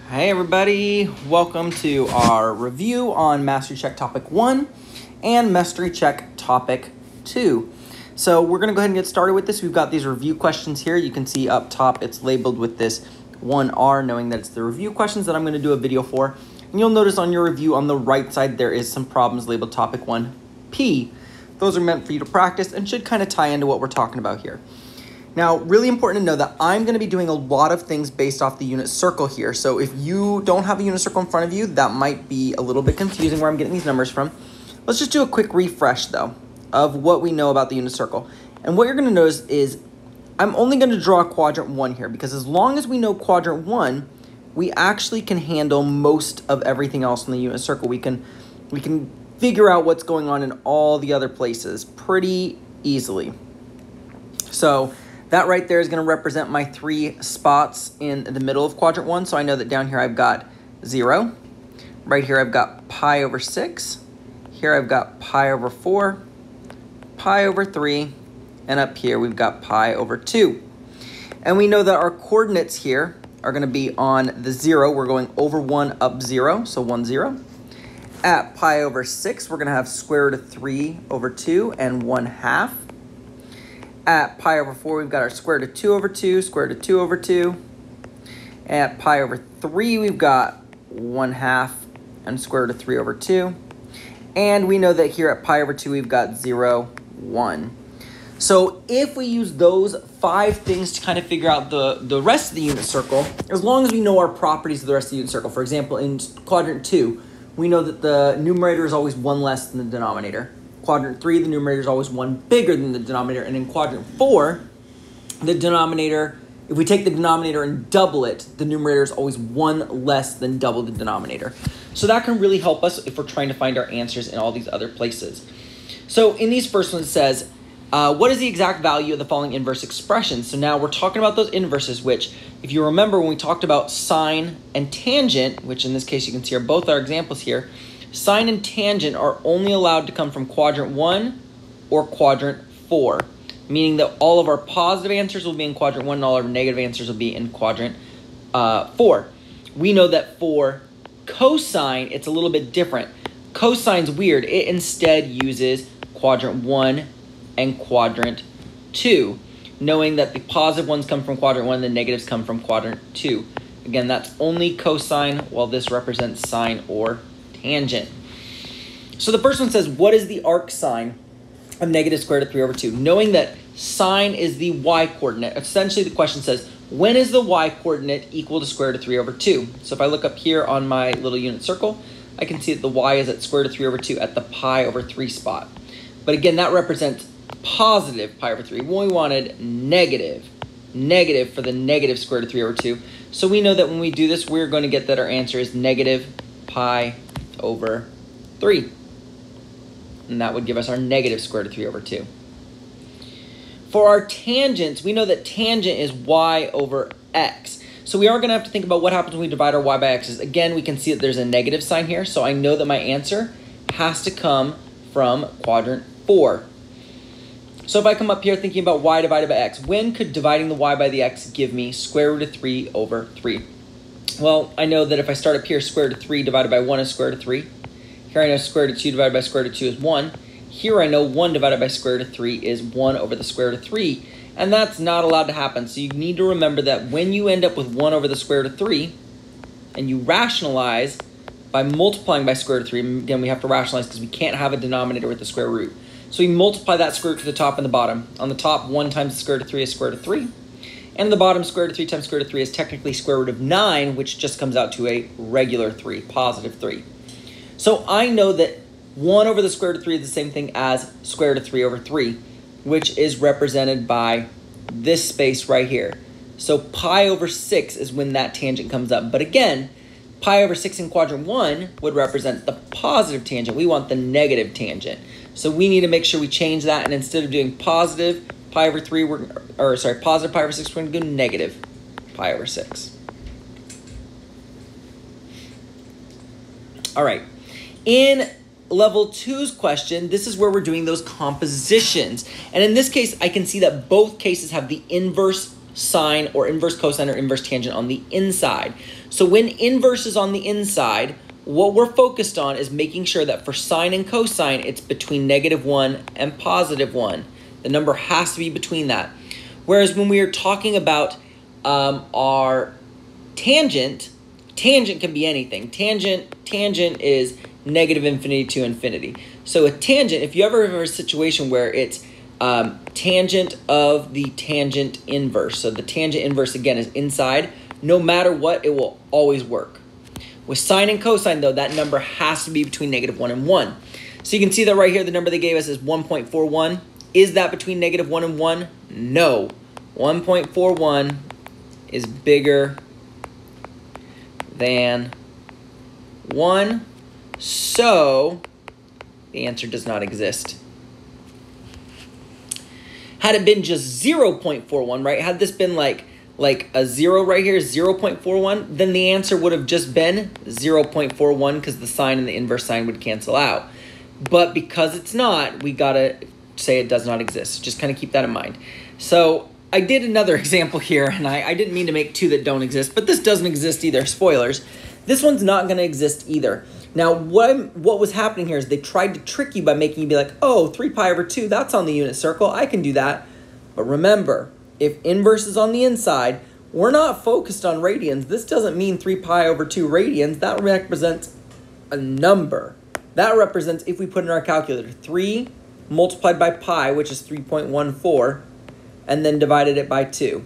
Hey everybody, welcome to our review on Mastery Check Topic 1 and Mastery Check Topic 2. So we're going to go ahead and get started with this. We've got these review questions here. You can see up top it's labeled with this 1R, knowing that it's the review questions that I'm going to do a video for. And you'll notice on your review on the right side there is some problems labeled Topic 1P. Those are meant for you to practice and should kind of tie into what we're talking about here. Now, really important to know that I'm going to be doing a lot of things based off the unit circle here. So if you don't have a unit circle in front of you, that might be a little bit confusing where I'm getting these numbers from. Let's just do a quick refresh, though, of what we know about the unit circle. And what you're going to notice is I'm only going to draw quadrant 1 here because as long as we know quadrant 1, we actually can handle most of everything else in the unit circle. We can figure out what's going on in all the other places pretty easily. So that right there is going to represent my 3 spots in the middle of quadrant 1. So I know that down here I've got 0. Right here I've got pi over 6. Here I've got pi over 4, pi over 3, and up here we've got pi over 2. And we know that our coordinates here are going to be on the 0. We're going over 1 up 0, so 1, 0. At pi over 6, we're going to have square root of 3 over 2 and 1/2. At pi over 4, we've got our square root of 2 over 2, square root of 2 over 2. At pi over 3, we've got 1/2 and square root of 3 over 2. And we know that here at pi over 2, we've got 0, 1. So if we use those 5 things to kind of figure out the rest of the unit circle, as long as we know our properties of the rest of the unit circle, for example, in quadrant 2, we know that the numerator is always 1 less than the denominator. Quadrant 3, the numerator is always 1 bigger than the denominator. And in quadrant 4, the denominator, if we take the denominator and double it, the numerator is always 1 less than double the denominator. So that can really help us if we're trying to find our answers in all these other places. So in these first ones it says, what is the exact value of the following inverse expressions? So now we're talking about those inverses, which if you remember when we talked about sine and tangent, which in this case you can see are both our examples here, sine and tangent are only allowed to come from quadrant 1 or quadrant 4, meaning that all of our positive answers will be in quadrant 1 and all our negative answers will be in quadrant 4. We know that for cosine, it's a little bit different. Cosine's weird. It instead uses quadrant 1 and quadrant 2, knowing that the positive ones come from quadrant 1 and the negatives come from quadrant 2. Again, that's only cosine, while this represents sine or tangent. So the first one says, what is the arc sine of negative square root of 3 over 2? Knowing that sine is the y-coordinate, essentially the question says, when is the y-coordinate equal to square root of 3 over 2? So if I look up here on my little unit circle, I can see that the y is at square root of 3 over 2 at the pi over 3 spot. But again, that represents positive pi over 3. We wanted negative for the negative square root of 3 over 2. So we know that when we do this, we're going to get that our answer is negative pi over 3. And that would give us our negative square root of 3 over 2. For our tangents, we know that tangent is y over x. So we are going to have to think about what happens when we divide our y by x's. Again, we can see that there's a negative sign here, so I know that my answer has to come from quadrant 4. So if I come up here thinking about y divided by x, when could dividing the y by the x give me square root of 3 over 3? Well, I know that if I start up here, square root of 3 divided by 1 is square root of 3. Here I know square root of 2 divided by square root of 2 is 1. Here I know 1 divided by square root of 3 is 1 over the square root of 3. And that's not allowed to happen. So you need to remember that when you end up with 1 over the square root of 3, and you rationalize by multiplying by square root of 3, again, we have to rationalize because we can't have a denominator with the square root. So we multiply that square root to the top and the bottom. On the top, 1 times the square root of 3 is square root of 3. And the bottom, square root of 3 times square root of 3 is technically square root of 9, which just comes out to a regular 3, positive 3. So I know that 1 over the square root of 3 is the same thing as square root of 3 over 3, which is represented by this space right here. So pi over 6 is when that tangent comes up. But again, pi over 6 in quadrant 1 would represent the positive tangent. We want the negative tangent. So we need to make sure we change that, and instead of doing positive pi over 3, positive pi over 6, we're going to go negative pi over 6. All right. In level 2's question, this is where we're doing those compositions. And in this case, I can see that both cases have the inverse sine or inverse cosine or inverse tangent on the inside. So when inverse is on the inside, what we're focused on is making sure that for sine and cosine, it's between -1 and +1. The number has to be between that. Whereas when we are talking about our tangent can be anything. Tangent is -infinity to infinity. So a tangent, if you ever have a situation where it's tangent of the tangent inverse, so the tangent inverse again is inside, no matter what, it will always work. With sine and cosine though, that number has to be between -1 and 1. So you can see that right here, the number they gave us is 1.41. Is that between -1 and 1? No. 1.41 is bigger than 1, so the answer does not exist. Had it been just 0.41, right? Had this been like a 0 right here, 0.41, then the answer would have just been 0.41 because the sine and the inverse sine would cancel out. But because it's not, we gotta say it does not exist. Just kind of keep that in mind. So I did another example here, and I didn't mean to make two that don't exist, but this doesn't exist either. Spoilers. This one's not going to exist either. Now, what was happening here is they tried to trick you by making you be like, oh, 3 pi over 2, that's on the unit circle. I can do that. But remember, if inverse is on the inside, we're not focused on radians. This doesn't mean 3 pi over 2 radians. That represents a number. That represents, if we put in our calculator, 3 multiplied by pi, which is 3.14, and then divided it by 2.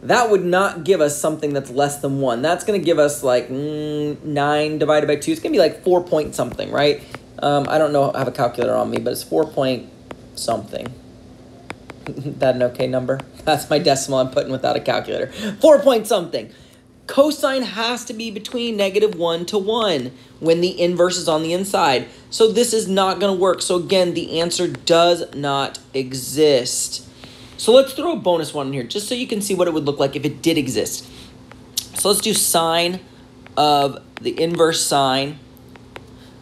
That would not give us something that's less than 1. That's going to give us like 9 divided by 2. It's going to be like 4 point something, right? I don't know, I have a calculator on me, but it's 4 point something. That an okay number? That's my decimal I'm putting without a calculator. 4 point something. Cosine has to be between -1 to 1 when the inverse is on the inside. So this is not going to work. So again, the answer does not exist. So let's throw a bonus one in here just so you can see what it would look like if it did exist. So let's do sine of the inverse sine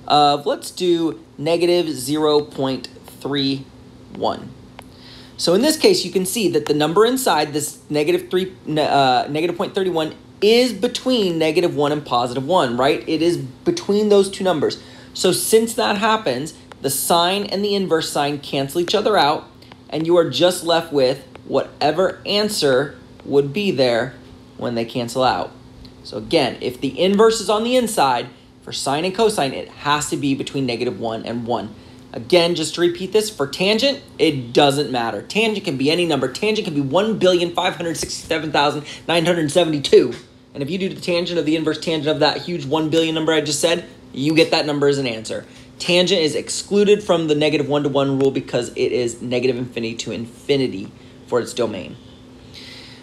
of, let's do -0.31. So in this case, you can see that the number inside this -0.31 is between -1 and +1, right? It is between those two numbers. So since that happens, the sine and the inverse sine cancel each other out, and you are just left with whatever answer would be there when they cancel out. So again, if the inverse is on the inside, for sine and cosine, it has to be between -1 and 1. Again, just to repeat this, for tangent, it doesn't matter. Tangent can be any number. Tangent can be 1,567,972. And if you do the tangent of the inverse tangent of that huge 1 billion number I just said, you get that number as an answer. Tangent is excluded from the -1 to 1 rule because it is -infinity to infinity for its domain.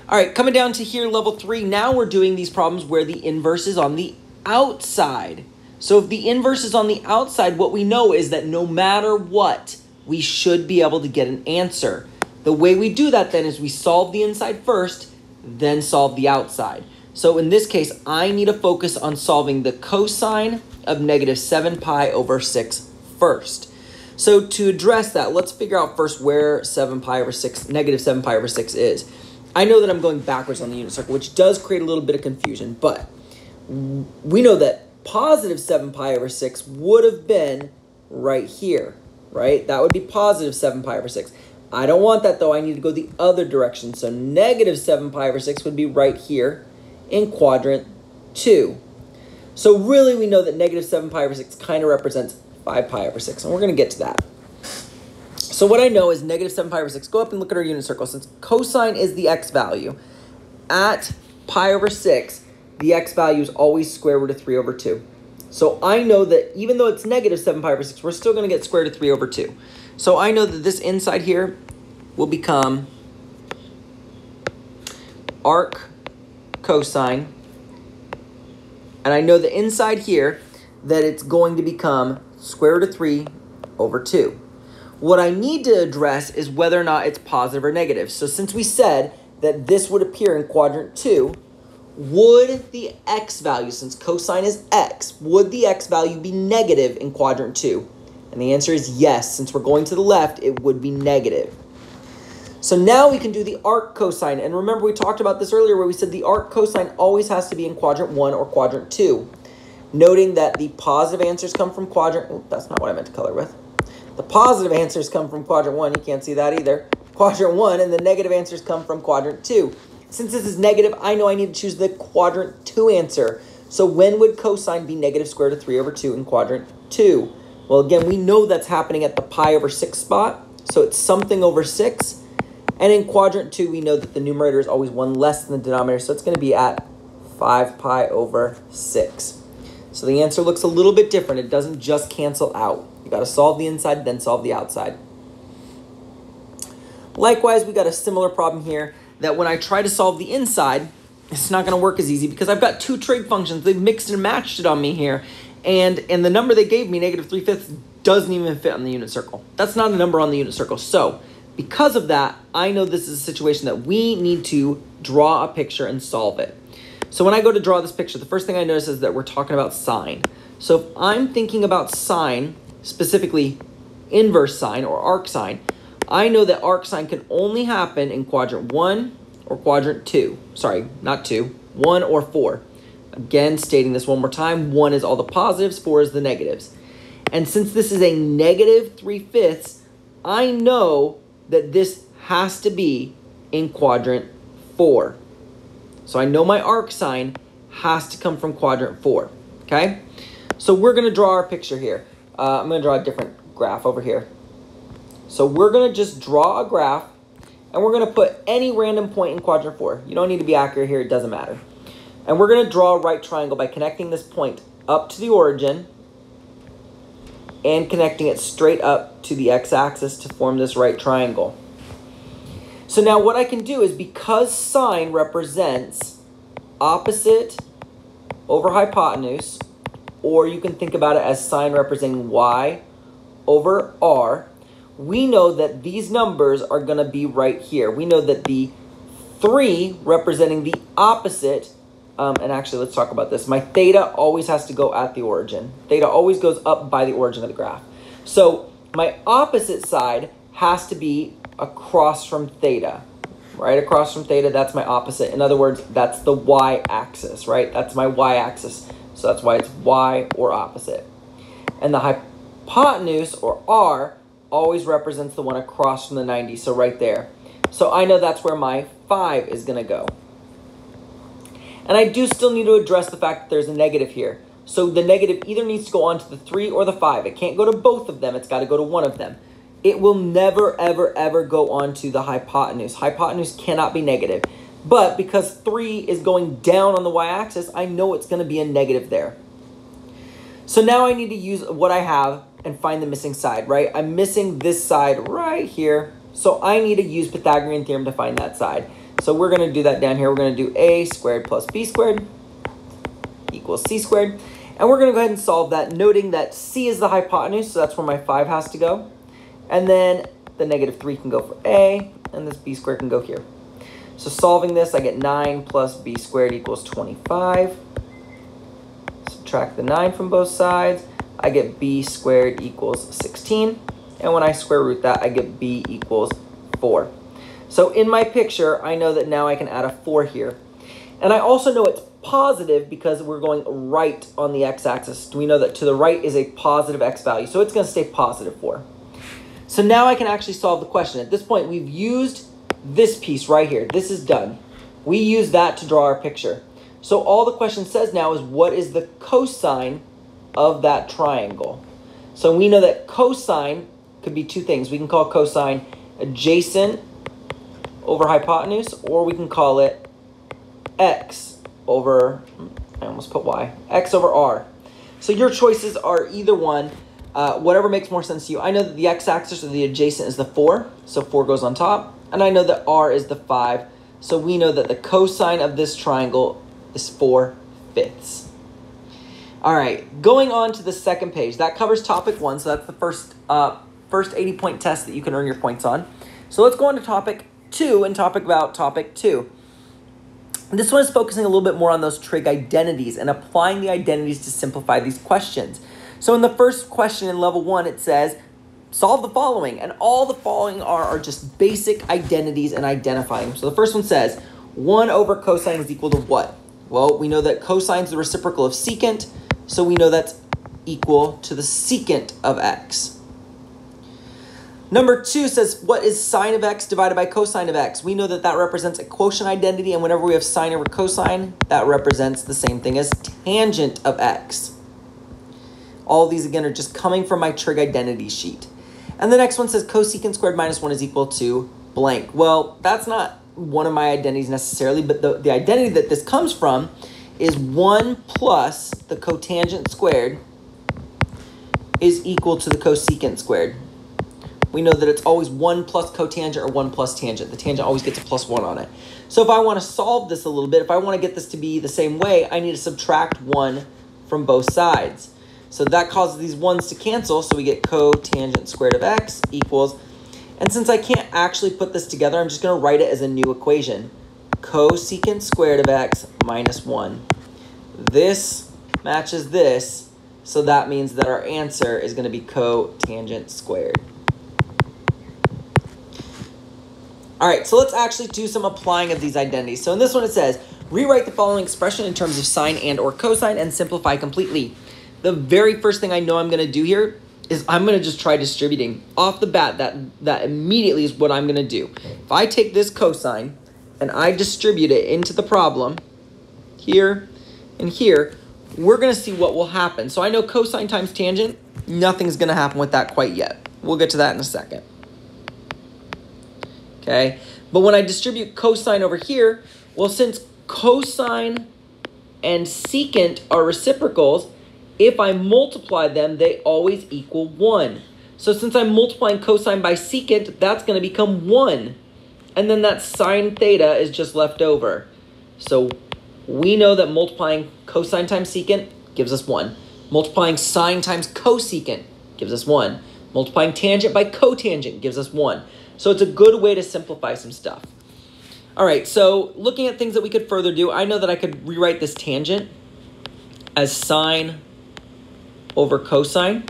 All right, coming down to here, level 3. Now we're doing these problems where the inverse is on the outside. So if the inverse is on the outside, what we know is that no matter what, we should be able to get an answer. The way we do that then is we solve the inside first, then solve the outside. So in this case, I need to focus on solving the cosine of -7 pi over 6 first. So to address that, let's figure out first where -7 pi over 6 is. I know that I'm going backwards on the unit circle, which does create a little bit of confusion, but we know that +7 pi over 6 would have been right here, right? That would be +7 pi over 6. I don't want that though, I need to go the other direction. So -7 pi over 6 would be right here in quadrant 2. So really we know that -7 pi over 6 kind of represents 5 pi over 6, and we're going to get to that. So what I know is -7 pi over 6, go up and look at our unit circle. Since cosine is the x value, at pi over 6, the x value is always square root of 3 over 2. So I know that even though it's -7 pi over 6, we're still going to get square root of 3 over 2. So I know that this inside here will become arc cosine. And I know the inside here that it's going to become square root of 3 over 2. What I need to address is whether or not it's positive or negative. So since we said that this would appear in quadrant 2, would the x value, since cosine is x, would the x value be negative in quadrant 2? And the answer is yes. Since we're going to the left, it would be negative. So now we can do the arc cosine. And remember, we talked about this earlier where we said the arc cosine always has to be in quadrant 1 or quadrant 2. Noting that the positive answers come from quadrant... that's not what I meant to color with. The positive answers come from quadrant 1. You can't see that either. Quadrant 1, and the negative answers come from quadrant 2. Since this is negative, I know I need to choose the quadrant 2 answer. So when would cosine be negative square root of 3 over 2 in quadrant 2? Well, again, we know that's happening at the pi over 6 spot. So it's something over 6. And in quadrant 2, we know that the numerator is always 1 less than the denominator. So it's going to be at 5 pi over 6. So the answer looks a little bit different. It doesn't just cancel out. You got to solve the inside, then solve the outside. Likewise, we got a similar problem here that when I try to solve the inside, it's not going to work as easy because I've got two trig functions. They've mixed and matched it on me here. And the number they gave me, negative 3/5, doesn't even fit on the unit circle. That's not a number on the unit circle. So because of that, I know this is a situation that we need to draw a picture and solve it. So when I go to draw this picture, the first thing I notice is that we're talking about sine. So if I'm thinking about sine, specifically inverse sine or arc sine, I know that arc sine can only happen in quadrant 1 or quadrant 2. Sorry, not 2, 1 or 4. Again, stating this one more time, 1 is all the positives, 4 is the negatives. And since this is a negative 3/5, I know that this has to be in quadrant 4. So I know my arc sine has to come from quadrant 4, okay? So we're going to draw our picture here. I'm going to draw a different graph over here. So we're going to just draw a graph, and we're going to put any random point in quadrant 4. You don't need to be accurate here. It doesn't matter. And we're going to draw a right triangle by connecting this point up to the origin and connecting it straight up to the x-axis to form this right triangle. So now what I can do is, because sine represents opposite over hypotenuse, or you can think about it as sine representing y over r, we know that these numbers are going to be right here. We know that the 3 representing the opposite, and actually let's talk about this. My theta always has to go at the origin. Theta always goes up by the origin of the graph. So my opposite side has to be across from theta. Right across from theta, that's my opposite. In other words, that's the y-axis, right? That's my y-axis. So that's why it's y or opposite. And the hypotenuse, or r, always represents the one across from the 90, so right there. So I know that's where my 5 is going to go. And I do still need to address the fact that there's a negative here. So the negative either needs to go onto the 3 or the 5. It can't go to both of them. It's got to go to one of them. It will never, ever, ever go onto the hypotenuse. Hypotenuse cannot be negative. But because 3 is going down on the y-axis, I know it's going to be a negative there. So now I need to use what I have and find the missing side, right? I'm missing this side right here. So I need to use Pythagorean theorem to find that side. So we're going to do that down here. We're going to do a squared plus b squared equals c squared. And we're going to go ahead and solve that, noting that c is the hypotenuse, so that's where my 5 has to go. And then the negative 3 can go for a, and this b squared can go here. So solving this, I get 9 plus b squared equals 25. Subtract the 9 from both sides. I get b squared equals 16. And when I square root that, I get b equals 4. So in my picture, I know that now I can add a 4 here. And I also know it's positive because we're going right on the x-axis. We know that to the right is a positive x value, so it's going to stay positive 4. So now I can actually solve the question. At this point, we've used this piece right here. This is done. We use that to draw our picture. So all the question says now is, what is the cosine of that triangle? So we know that cosine could be two things. We can call cosine adjacent over hypotenuse, or we can call it x over, I almost put y, x over r. So your choices are either one. Whatever makes more sense to you. I know that the x-axis or the adjacent is the 4, so 4 goes on top. And I know that r is the 5, so we know that the cosine of this triangle is 4/5. All right, going on to the second page. That covers topic 1, so that's the first 80-point test that you can earn your points on. So let's go on to topic 2 and talk about topic 2. This one is focusing a little bit more on those trig identities and applying the identities to simplify these questions. So in the first question in level 1, it says, solve the following. And all the following are just basic identities and identifying them. So the first one says 1 over cosine is equal to what? Well, we know that cosine is the reciprocal of secant, so we know that's equal to the secant of x. Number 2 says, what is sine of x divided by cosine of x? We know that that represents a quotient identity, and whenever we have sine over cosine, that represents the same thing as tangent of x. All these, again, are just coming from my trig identity sheet. And the next one says cosecant squared minus 1 is equal to blank. Well, that's not one of my identities necessarily, but the identity that this comes from is 1 plus the cotangent squared is equal to the cosecant squared. We know that it's always 1 plus cotangent or 1 plus tangent. The tangent always gets a plus 1 on it. So if I want to solve this a little bit, if I want to get this to be the same way, I need to subtract 1 from both sides. So that causes these 1's to cancel, so we get cotangent squared of x equals, and since I can't actually put this together, I'm just going to write it as a new equation. Cosecant squared of x minus 1. This matches this, so that means that our answer is going to be cotangent squared. All right, so let's actually do some applying of these identities. So in this one it says, rewrite the following expression in terms of sine and or cosine and simplify completely. The very first thing I know I'm going to do here is I'm going to just try distributing. Off the bat, that immediately is what I'm going to do. If I take this cosine and I distribute it into the problem, here and here, we're going to see what will happen. So I know cosine times tangent, nothing's going to happen with that quite yet. We'll get to that in a second. Okay, but when I distribute cosine over here, well, since cosine and secant are reciprocals, if I multiply them, they always equal 1. So since I'm multiplying cosine by secant, that's going to become 1. And then that sine theta is just left over. So we know that multiplying cosine times secant gives us 1. Multiplying sine times cosecant gives us 1. Multiplying tangent by cotangent gives us 1. So it's a good way to simplify some stuff. All right, so looking at things that we could further do, I know that I could rewrite this tangent as sine over cosine.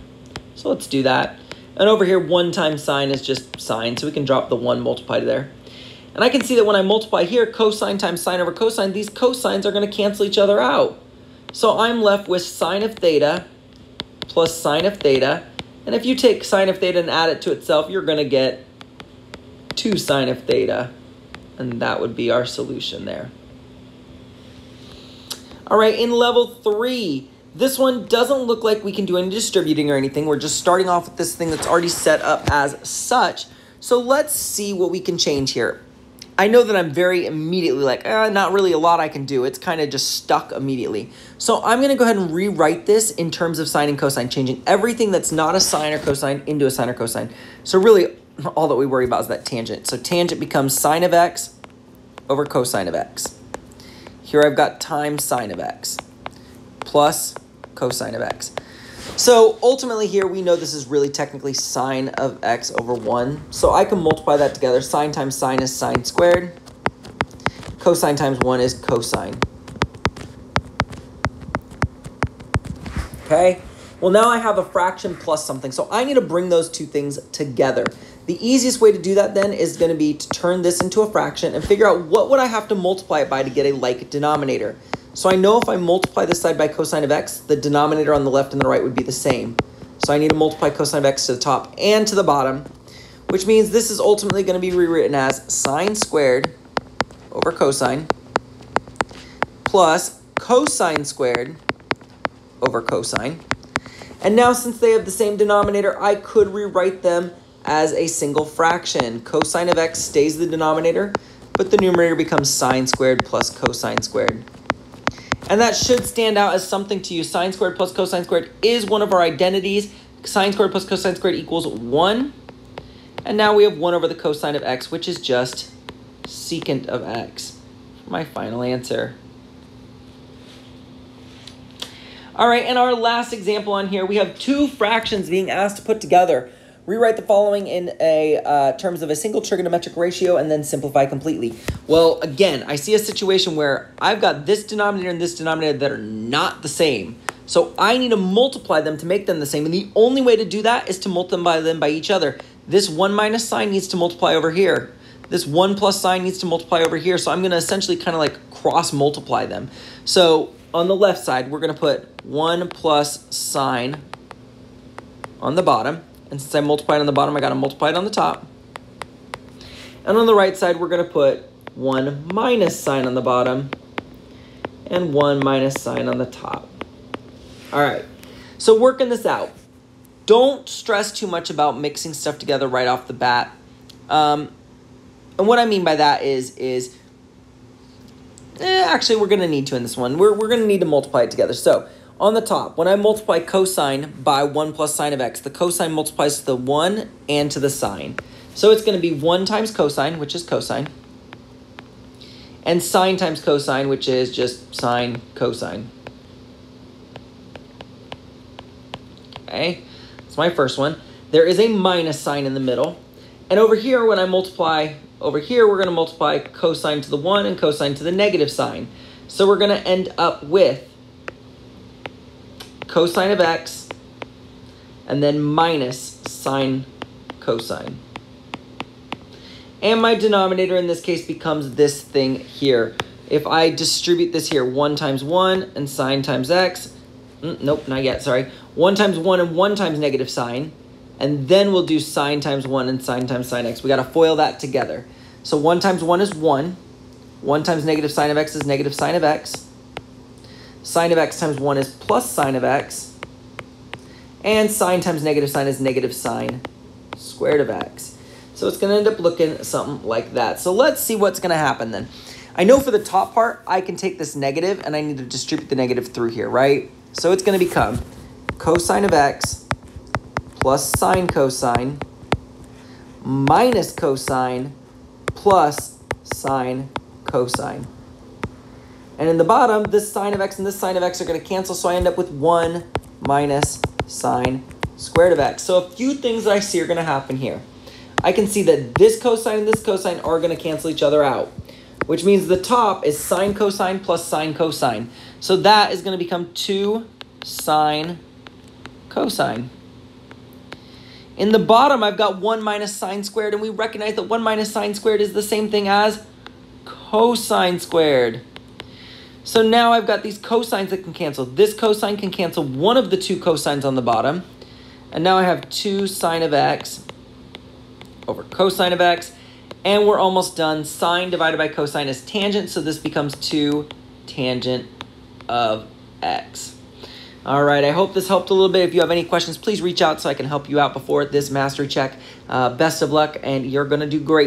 So let's do that. And over here, 1 times sine is just sine, so we can drop the 1 multiplied there. And I can see that when I multiply here, cosine times sine over cosine, these cosines are going to cancel each other out. So I'm left with sine of theta plus sine of theta. And if you take sine of theta and add it to itself, you're going to get 2 sine of theta. And that would be our solution there. All right, in level 3, this one doesn't look like we can do any distributing or anything. We're just starting off with this thing that's already set up as such. So let's see what we can change here. I know that I'm very immediately like, not really a lot I can do. It's kind of just stuck immediately. So I'm going to go ahead and rewrite this in terms of sine and cosine, changing everything that's not a sine or cosine into a sine or cosine. So really, all that we worry about is that tangent. So tangent becomes sine of x over cosine of x. Here I've got times sine of x plus cosine of x. So ultimately here we know this is really technically sine of x over 1. So I can multiply that together. Sine times sine is sine squared. Cosine times 1 is cosine. Okay, well now I have a fraction plus something. So I need to bring those two things together. The easiest way to do that then is going to be to turn this into a fraction and figure out what would I have to multiply it by to get a like denominator. So I know if I multiply this side by cosine of x, the denominator on the left and the right would be the same. So I need to multiply cosine of x to the top and to the bottom, which means this is ultimately going to be rewritten as sine squared over cosine plus cosine squared over cosine. And now since they have the same denominator, I could rewrite them as a single fraction. Cosine of x stays the denominator, but the numerator becomes sine squared plus cosine squared. And that should stand out as something to you. Sine squared plus cosine squared is one of our identities. Sine squared plus cosine squared equals 1. And now we have 1 over the cosine of x, which is just secant of x. My final answer. All right, and our last example on here, we have 2 fractions being asked to put together. Rewrite the following in terms of a single trigonometric ratio and then simplify completely. Well, again, I see a situation where I've got this denominator and this denominator that are not the same. So I need to multiply them to make them the same. And the only way to do that is to multiply them by each other. This 1 minus sign needs to multiply over here. This 1 plus sign needs to multiply over here. So I'm going to essentially kind of like cross multiply them. So on the left side, we're going to put 1 plus sign on the bottom. And since I multiplied on the bottom, I got to multiply it on the top. And on the right side, we're going to put 1 minus sign on the bottom and 1 minus sign on the top. All right, so working this out. Don't stress too much about mixing stuff together right off the bat. And what I mean by that is actually, we're going to need to in this one. We're going to need to multiply it together. So on the top, when I multiply cosine by 1 plus sine of x, the cosine multiplies to the 1 and to the sine. So it's going to be 1 times cosine, which is cosine, and sine times cosine, which is just sine cosine. Okay, that's my first one. There is a minus sign in the middle. And over here, when I multiply over here, we're going to multiply cosine to the 1 and cosine to the negative sign. So we're going to end up with cosine of x and then minus sine cosine. And my denominator in this case becomes this thing here. If I distribute this here, 1 times 1 and sine times x, nope, not yet, sorry. 1 times 1 and 1 times negative sine, and then we'll do sine times 1 and sine times sine x. We got to FOIL that together. So 1 times 1 is 1. 1 times negative sine of x is negative sine of x. Sine of x times 1 is plus sine of x. And sine times negative sine is negative sine squared of x. So it's going to end up looking something like that. So let's see what's going to happen then. I know for the top part, I can take this negative and I need to distribute the negative through here, right? So it's going to become cosine of x plus sine cosine minus cosine plus sine cosine. And in the bottom, this sine of x and this sine of x are going to cancel, so I end up with 1 minus sine squared of x. So a few things that I see are going to happen here. I can see that this cosine and this cosine are going to cancel each other out, which means the top is sine cosine plus sine cosine. So that is going to become 2 sine cosine. In the bottom, I've got 1 minus sine squared, and we recognize that 1 minus sine squared is the same thing as cosine squared. So now I've got these cosines that can cancel. This cosine can cancel one of the 2 cosines on the bottom. And now I have 2 sine of x over cosine of x. And we're almost done. Sine divided by cosine is tangent, so this becomes 2 tangent of x. All right, I hope this helped a little bit. If you have any questions, please reach out so I can help you out before this mastery check. Best of luck, and you're going to do great.